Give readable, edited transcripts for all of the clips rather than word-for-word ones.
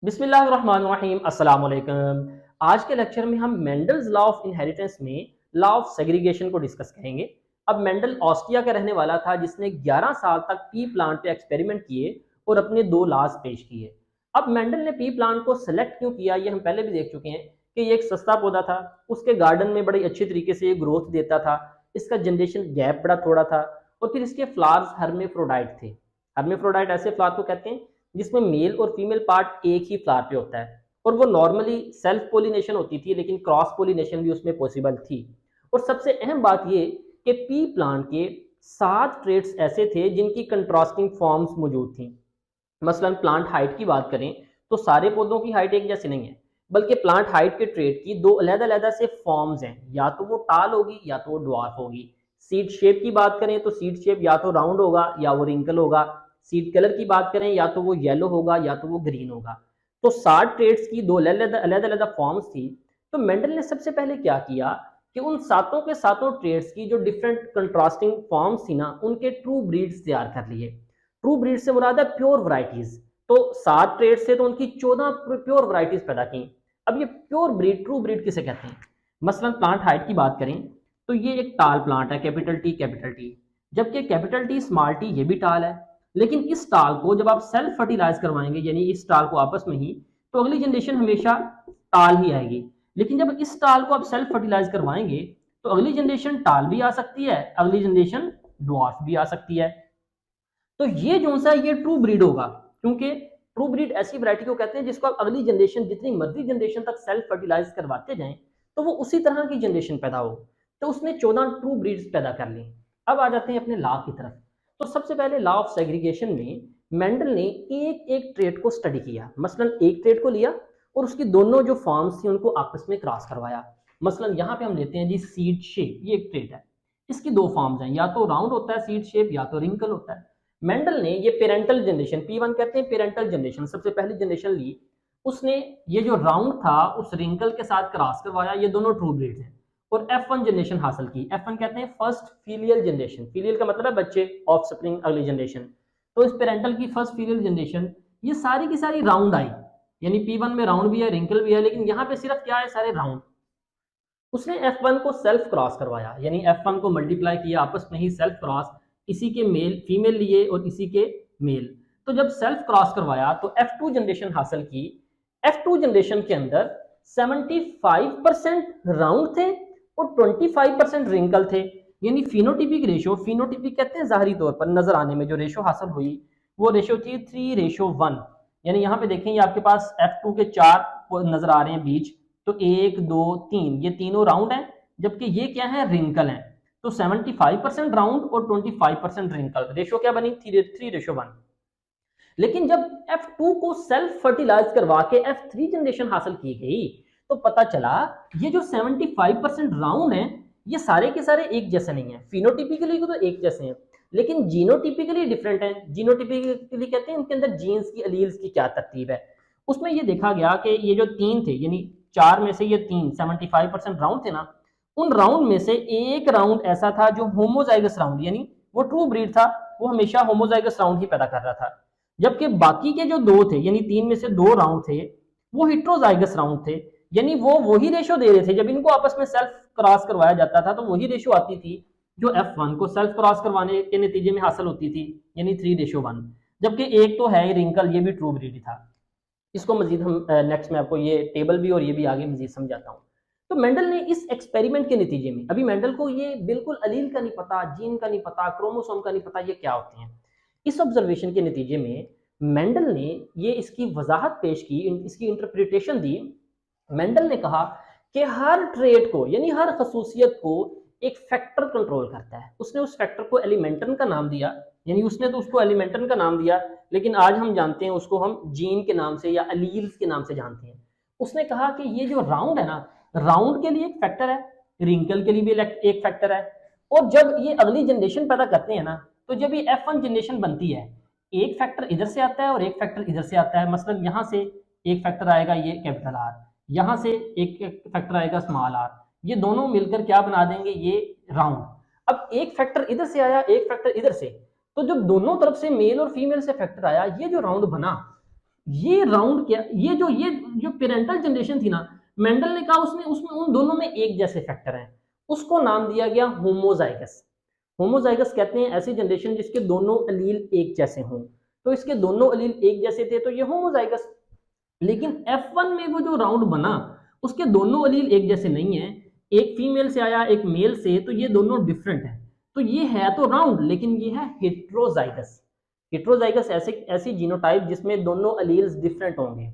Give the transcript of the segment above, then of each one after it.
बिस्मिल्लाहिर्रहमानिर्रहीम अस्सलाम वालेकुम। आज के लेक्चर में हम मेंडल्स लॉ ऑफ इनहेरिटेंस में लॉ ऑफ सेग्रीगेशन को डिस्कस करेंगे। अब मेंडल ऑस्ट्रिया का रहने वाला था जिसने 11 साल तक पी प्लांट पे एक्सपेरिमेंट किए और अपने दो लॉज पेश किए। अब मेंडल ने पी प्लांट को सेलेक्ट क्यों किया ये हम पहले भी देख चुके हैं कि ये एक सस्ता पौधा था, उसके गार्डन में बड़ी अच्छी तरीके से ये ग्रोथ देता था, इसका जनरेशन गैप बड़ा थोड़ा था और फिर इसके फ्लावर्स हर्मेफ्रोडाइट थे। हर्मेफ्रोडाइट ऐसे फ्लावर को कहते हैं जिसमें मेल और फीमेल पार्ट एक ही फ्लावर पे होता है और वो नॉर्मली सेल्फ पोलिनेशन होती थी, लेकिन क्रॉस पोलिनेशन भी उसमें पॉसिबल थी। और सबसे अहम बात ये कि पी प्लांट के 7 ट्रेट्स ऐसे थे जिनकी कंट्रास्टिंग फॉर्म्स मौजूद थी। मसलन प्लांट हाइट की बात करें तो सारे पौधों की हाइट एक जैसी नहीं है, बल्कि प्लांट हाइट के ट्रेट की दो अलग-अलग से फॉर्म्स हैं, या तो वो टाल होगी या तो वो ड्वार्फ होगी। सीड शेप की बात करें तो सीड शेप या तो राउंड होगा या वो रिंकल होगा। सीड कलर की बात करें या तो वो येलो होगा या तो वो ग्रीन होगा। तो 60 ट्रेड्स की दो अलग-अलग फॉर्म्स थी। तो मेंडल ने सबसे पहले क्या किया कि उन सातों के सातों ट्रेड्स की जो डिफरेंट कंट्रास्टिंग फॉर्म्स थी ना, उनके ट्रू ब्रीड्स तैयार कर लिए। ट्रू ब्रीड से मुराद है प्योर वराइटीज। तो 7 ट्रेड से तो उनकी 14 प्योर वराइटीज पैदा की। अब ये प्योर ब्रीड, ट्रू ब्रीड किसे कहते हैं? मसलन प्लांट हाइट की बात करें तो ये एक टाल प्लांट है, कैपिटल टी, जबकि कैपिटल टी स्मॉल टी ये भी टाल है। लेकिन इस टाल को जब आप सेल्फ फर्टिलाइज करवाएंगे, यानी इस टाल को आपस में ही, तो अगली जनरेशन हमेशा टाल ही आएगी। लेकिन जब इस टाल को आप सेल्फ फर्टिलाइज करवाएंगे तो अगली जनरेशन टाल भी आ सकती है, अगली जनरेशन ड्वार्फ भी आ सकती है। तो ये जो सा ये ट्रू ब्रीड होगा, क्योंकि ट्रू ब्रीड ऐसी वैरायटी को कहते हैं जिसको आप अगली जनरेशन, जितनी मर्जी जनरेशन तक सेल्फ फर्टिलाइज करवाते जाएं तो वो उसी तरह की जनरेशन पैदा हो। तो उसने 14 ट्रू ब्रीड्स पैदा कर ली। अब आ जाते हैं अपने लॉ की तरफ। तो सबसे पहले लॉ ऑफ सेग्रीगेशन में मेंडल ने एक एक ट्रेट को स्टडी किया। मसलन एक ट्रेट को लिया और उसकी दोनों जो फॉर्म्स थी उनको आपस में क्रॉस करवाया। मसलन यहाँ पे हम लेते हैं जी सीड शेप, ये एक ट्रेट है, इसकी दो फॉर्म्स हैं, या तो राउंड होता है सीड शेप या तो रिंकल होता है। मेंडल ने ये पेरेंटल जनरेशन, P1 कहते हैं पेरेंटल जनरेशन, सबसे पहली जनरेशन ली। उसने ये जो राउंड था उस रिंकल के साथ क्रॉस करवाया, ये दोनों ट्रू ब्रीड्स हैं, और F1 जनरेशन हासिल की। F1 कहते हैं फर्स्ट फीलियल जनरेशन, फीलियल का मतलब है बच्चे, ऑफ स्प्रिंग अगली जनरेशन। तो इस पेरेंटल की फर्स्ट फीलियल जनरेशन ये सारी की सारी राउंड आई, यानी P1 में राउंड भी है रिंकल भी है, लेकिन यहाँ पे सिर्फ क्या है, सारे राउंड। उसने F1 को सेल्फ क्रॉस करवाया, यानी F1 को मल्टीप्लाई किया आपस में ही, सेल्फ क्रॉस, इसी के मेल फीमेल लिए और इसी के मेल। तो जब सेल्फ क्रॉस करवाया तो F2 जनरेशन हासिल की। F2 जनरेशन के अंदर 75% राउंड थे और 25% रिंकल थे, यानी फिनोटिपिक रेशो, फिनोटिपिक कहते हैं जाहिरी तौर पर नजर आने में, जो रेशो हासिल हुई वो रेशो थी 3:1। यानी यहाँ पे देखें, ये आपके पास F2 के 4 नजर आ रहे हैं बीच, तो 1 2 3 ये तीनों राउंड हैं, जबकि ये क्या है, रिंकल हैं। तो 75% राउंड और 25% रिंकल, रेशो क्या बनी, 3:1। लेकिन जब F2 को सेल्फ फर्टिलाइज करवा के F3 जनरेशन हासिल की गई तो पता चला ये जो 75% राउंड है ये सारे के सारे एक जैसे नहीं है। फिनोटिपिकली तो एक जैसे हैं, लेकिन जीनोटिपिकली डिफरेंट हैं। जीनोटिपिकली कहते हैं इनके अंदर जीन्स की, अलील्स की क्या तरतीब है। उसमें ये देखा गया कि ये जो 3 थे, यानी 4 में से ये 3 75% राउंड थे ना, उन राउंड में से एक राउंड ऐसा था जो होमोजाइगस राउंड, यानी वो ट्रू ब्रीड था, वो हमेशा होमोजाइगस राउंड ही पैदा कर रहा था। जबकि बाकी के जो 2 थे, यानी 3 में से 2 राउंड थे, वो हिट्रोजाइगस राउंड थे, यानी वो वही रेशो दे रहे थे। जब इनको आपस में सेल्फ क्रॉस करवाया जाता था तो वही रेशो आती थी जो F1 को सेल्फ क्रॉस करवाने के नतीजे में हासिल होती थी, यानी 3:1। जबकि एक तो है रिंकल, ये भी ट्रू ब्रीड था। इसको मजीद हम नेक्स्ट में आपको ये टेबल भी और ये भी आगे मजीद समझाता हूँ। तो मेंडल ने इस एक्सपेरिमेंट के नतीजे में, अभी मेंडल को ये बिल्कुल अलील का नहीं पता, जीन का नहीं पता, क्रोमोसोम का नहीं पता ये क्या होते हैं। इस ऑब्जर्वेशन के नतीजे में मेंडल ने ये इसकी वजाहत पेश की, इसकी इंटरप्रिटेशन दी। मेंडल ने कहा कि हर ट्रेट को, यानी हर खसूसियत को एक फैक्टर कंट्रोल करता है। उसने उस फैक्टर को एलिमेंटन का नाम दिया, यानी उसने तो उसको एलिमेंटन का नाम दिया, लेकिन आज हम जानते हैं उसको हम जीन के नाम से या अलील्स के नाम से जानते हैं। उसने कहा कि ये जो राउंड है ना, राउंड के लिए एक फैक्टर है, रिंकल के लिए भी एक फैक्टर है, और जब ये अगली जनरेशन पैदा करते हैं ना, तो जब ये F1 जनरेशन बनती है, एक फैक्टर इधर से आता है और एक फैक्टर इधर से आता है। मसलन यहाँ से एक फैक्टर आएगा ये कैपिटल आर, यहाँ से एक फैक्टर आएगा स्मॉल आर, ये दोनों मिलकर क्या बना देंगे, ये राउंड। अब एक फैक्टर इधर से आया, एक फैक्टर इधर से, तो जब दोनों तरफ से मेल और फीमेल से फैक्टर आया, ये जो राउंड बना, ये राउंड क्या, ये जो पेरेंटल जनरेशन थी ना, मेंडल ने कहा उसने उसमें उन दोनों में एक जैसे फैक्टर हैं, उसको नाम दिया गया होमोजाइगस। होमोजाइगस कहते हैं ऐसी जनरेशन जिसके दोनों अलील एक जैसे हों। तो इसके दोनों अलील एक जैसे थे तो ये होमोजाइगस। लेकिन F1 में वो जो राउंड बना उसके दोनों अलील एक जैसे नहीं है, एक फीमेल से आया एक मेल से, तो ये दोनों डिफरेंट है। तो ये है तो राउंड लेकिन ये है हेट्रोजाइगस। हेट्रोजाइगस ऐसी जीनोटाइप जिसमें दोनों अलील्स डिफरेंट होंगे।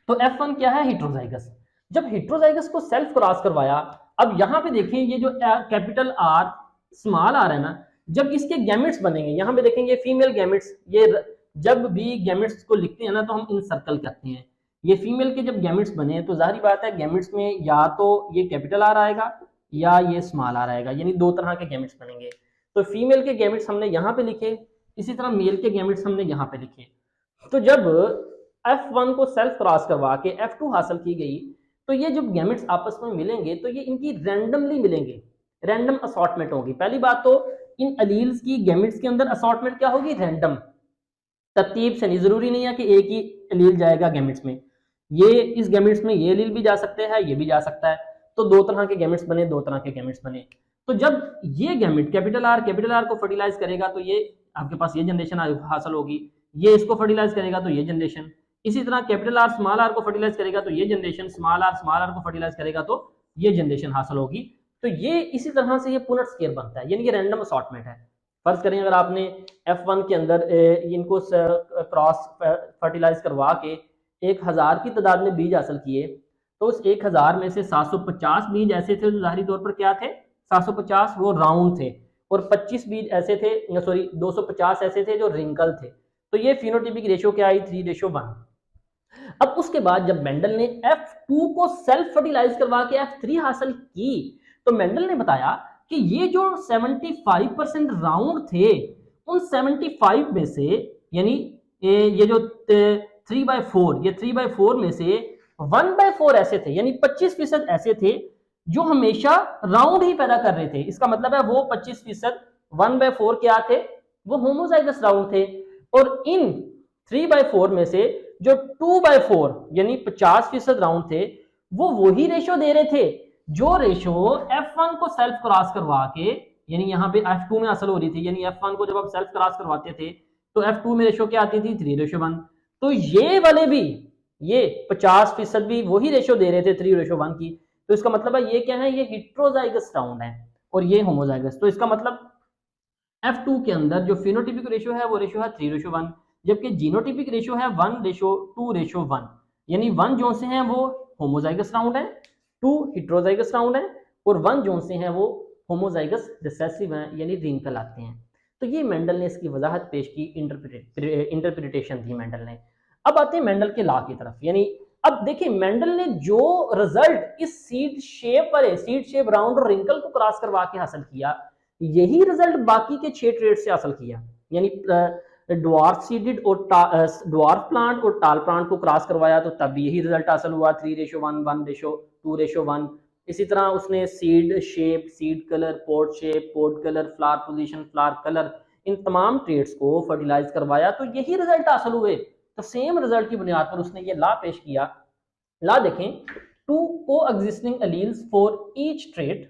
तो F1 क्या है, हेट्रोजाइगस। जब हेट्रोजाइगस को सेल्फ क्रॉस करवाया, अब यहां पे देखें ये जो कैपिटल आर स्मॉल आर है ना, जब इसके गैमेट्स बनेंगे, यहां पे देखेंगे फीमेल गैमेट्स, ये जब भी गैमेट्स को लिखते हैं ना तो हम इन सर्कल करते हैं। ये फीमेल के जब गैमेट्स बने तो जाहिर बात है गैमेट्स में या तो ये कैपिटल आर आएगा या ये स्मॉल आर आएगा, यानी दो तरह के गैमेट्स बनेंगे। तो फीमेल के गैमेट्स हमने यहाँ पे लिखे, इसी तरह मेल के गैमेट्स हमने यहाँ पे लिखे। तो जब F1 को सेल्फ क्रॉस करवा के F2 हासिल की गई, तो ये जब गैमेट्स आपस में मिलेंगे तो ये इनकी रैंडमली मिलेंगे, रैंडम असॉर्टमेंट होगी। पहली बात तो इन अलील्स की गैमेट्स के अंदर असॉर्टमेंट क्या होगी, रैंडम, तरतीब से नहीं, जरूरी नहीं है कि एक ही अलील जाएगा गैमेट्स में, ये इस गैमेट्स में ये अलील भी जा सकते हैं, ये भी जा सकता है। तो दो तरह के गैमेट्स बने, दो तरह के गैमेट्स बने। तो जब ये गैमेट कैपिटल आर को फर्टिलाइज करेगा तो ये आपके पास ये जनरेशन हासिल होगी, ये इसको फर्टिलाइज करेगा तो ये जनरेशन, इसी तरह कैपिटल आर स्मॉल आर को फर्टिलाइज करेगा तो ये जनरेशन, स्मॉल आर को फर्टिलाइज करेगा तो ये जनरेशन हासिल होगी। तो ये इसी तरह से ये पुनर्ट स्केयर बनता है, यानी कि रैंडम असॉर्टमेंट है। फर्ज करें अगर आपने F1 के अंदर इनको क्रॉस फर्टिलाइज करवा के 1000 की तादाद में बीज हासिल किए, तो उस 1000 में से 750 बीज ऐसे थे जो जाहिरी तौर पर क्या थे, 750 वो राउंड थे, और 25 बीज ऐसे थे, सॉरी 250 ऐसे थे जो रिंकल थे। तो ये फिनोटाइपिक रेशियो क्या आई, 3:1। अब उसके बाद जब मेंडल ने F2 को सेल्फ फर्टिलाइज करवा के F3 हासिल की, तो मेंडल ने बताया कि ये जो 75% राउंड थे, उन 75 में से, यानी ये जो 3/4, ये 3/4 में से 1/4 ऐसे थे, यानी 25% ऐसे थे जो हमेशा राउंड ही पैदा कर रहे थे। इसका मतलब है वो 25% 1/4 क्या थे, वो होमोजाइगस राउंड थे। और इन 3/4 में से जो 2/4 यानी 50% राउंड थे, वो वही रेशो दे रहे थे जो रेशो F1 को सेल्फ क्रॉस करवा के, यानी यहाँ पे F2 में हासिल हो रही थी, यानी F1 को जब आप सेल्फ क्रॉस करवाते थे तो F2 में रेशो क्या आती थी, 3:1। तो ये वाले भी, ये 50% भी वही रेशो दे रहे थे 3:1 की। तो इसका मतलब है ये क्या है, ये हेट्रोजाइगस राउंड है और ये होमोजाइगस। तो इसका मतलब F2 के अंदर जो फिनोटाइपिक रेशियो है वो रेशियो है 3:1, जबकि जीनोटाइपिक रेशियो है 1:2:1, यानी 1 जोन से हैं वो होमोजाइगस राउंड है, 2 हेट्रोजाइगस राउंड है, और 1 जोन से हैं वो होमोजाइगस रिसेसिव हैं, यानी रिंकल आते हैं। तो ये मेंडल ने इसकी वजाहत पेश की, इंटरप्रिटेशन दी मेंडल ने। अब आते हैं मेंडल के लॉ की तरफ, यानी अब देखिए मेंडल ने जो रिजल्ट इस सीड शेप राउंड और रिंकल को क्रॉस करवा के हासिल किया, यही रिजल्ट बाकी के 6 ट्रेड से हासिल किया, यानी ड्वार्फ सीडेड और ड्वार्फ प्लांट और टाल प्लांट को क्रॉस करवाया तो तब यही रिजल्ट हासिल हुआ, 3:1, 1:2:1। इसी तरह उसने seed shape, seed colour, pod shape, pod colour, flower position, flower colour, इन तमाम ट्रेड्स को फर्टिलाइज करवाया तो यही रिजल्ट हासिल हुए। तो सेम रिजल्ट की बुनियाद पर उसने ये लॉ पेश किया। लॉ देखें, 2 coexisting alleles for each trait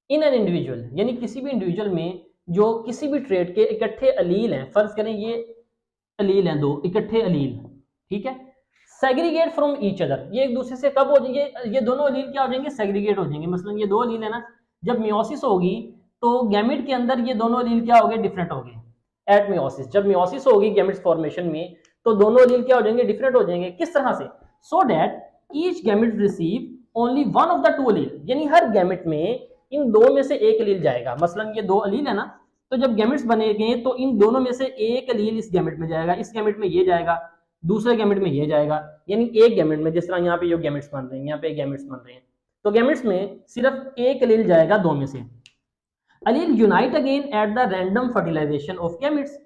in an individual, यानी किसी भी इंडिविजुअल में जो किसी भी ट्रेट के इकट्ठे अलील हैं, फर्ज करें ये अलील हैं, 2 इकट्ठे अलील, ठीक है, सेग्रीगेट फ्रॉम ईच अदर, ये एक दूसरे से कब हो जाएंगे, ये दोनों अलील क्या हो जाएंगे, सेग्रीगेट हो जाएंगे। मसलन ये 2 अलील है ना, जब मियोसिस होगी तो गैमेट के अंदर ये दोनों अलील क्या हो गए, डिफरेंट हो गए एट मियोसिस। जब मियोसिस होगी गैमेट्स फॉर्मेशन में तो दोनों अलील क्या हो जाएंगे, डिफरेंट हो जाएंगे। किस तरह से, so that each gamete receive only one of the 2 अलील, यानी हर गैमेट में इन 2 में से एक अलील जाएगा। मसलन ये 2 अलील है ना, तो जब गैमेट्स बनेंगे तो इन दोनों में से एक अलील इस गैमेट में जाएगा, इस गैमेट में ये जाएगा, दूसरे गैमेट में ये जाएगा, यानी एक गैमेट में, जिस तरह यहाँ पे ये गैमेट्स बन रहे हैं, यहाँ पे गैमेट्स बन रहे हैं, तो गैमेट्स में सिर्फ एक अलील जाएगा 2 में से। Allele unite again at the random fertilisation of gametes,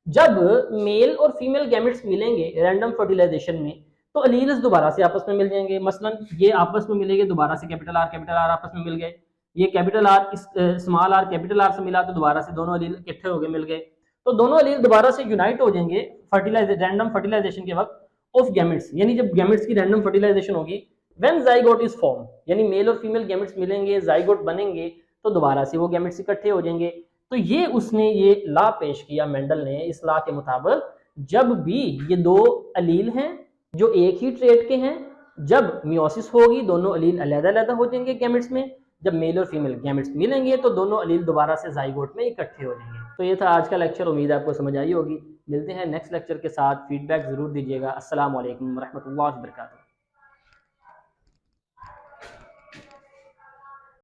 जब मेल और फीमेल गैमेट्स मिलेंगे रैंडम फर्टिलाइजेशन में तो अलील्स दोबारा से आपस में मिल जाएंगे। मसलन ये आपस में मिलेंगे, दोबारा से कैपिटल आर आपस में मिल गए, ये कैपिटल आर इस स्मॉल आर कैपिटल आर से मिला तो दोबारा से दोनों अलील इकट्ठे हो गए, मिल गए, तो दोनों अलील दोबारा से यूनाइट हो जाएंगे रैंडम फर्टिलाइजेशन के वक्त, ऑफ गैमेट्स, यानी जब गैमेट्स की रैंडम फर्टिलाइजेशन होगी, व्हेन जाइगोट इज फॉर्म, यानी मेल और फीमेल गैमेट्स मिलेंगे, जाइगोट बनेंगे, तो दोबारा से वो गैमेट्स इकट्ठे हो जाएंगे। तो ये उसने ये लॉ पेश किया मेंडल ने। इस लॉ के मुताबिक जब भी ये दो अलील हैं जो एक ही ट्रेट के हैं, जब मियोसिस होगी दोनों अलील अलग-अलग हो जाएंगे गैमेट्स में, जब मेल और फीमेल गैमेट्स मिलेंगे तो दोनों अलील दोबारा से जाइगोट में इकट्ठे हो जाएंगे। तो ये था आज का लेक्चर, उम्मीद है आपको समझ आई होगी। मिलते हैं नेक्स्ट लेक्चर के साथ, फीडबैक जरूर दीजिएगा। अस्सलाम वालेकुम रहमतुल्लाहि व बरकातहू।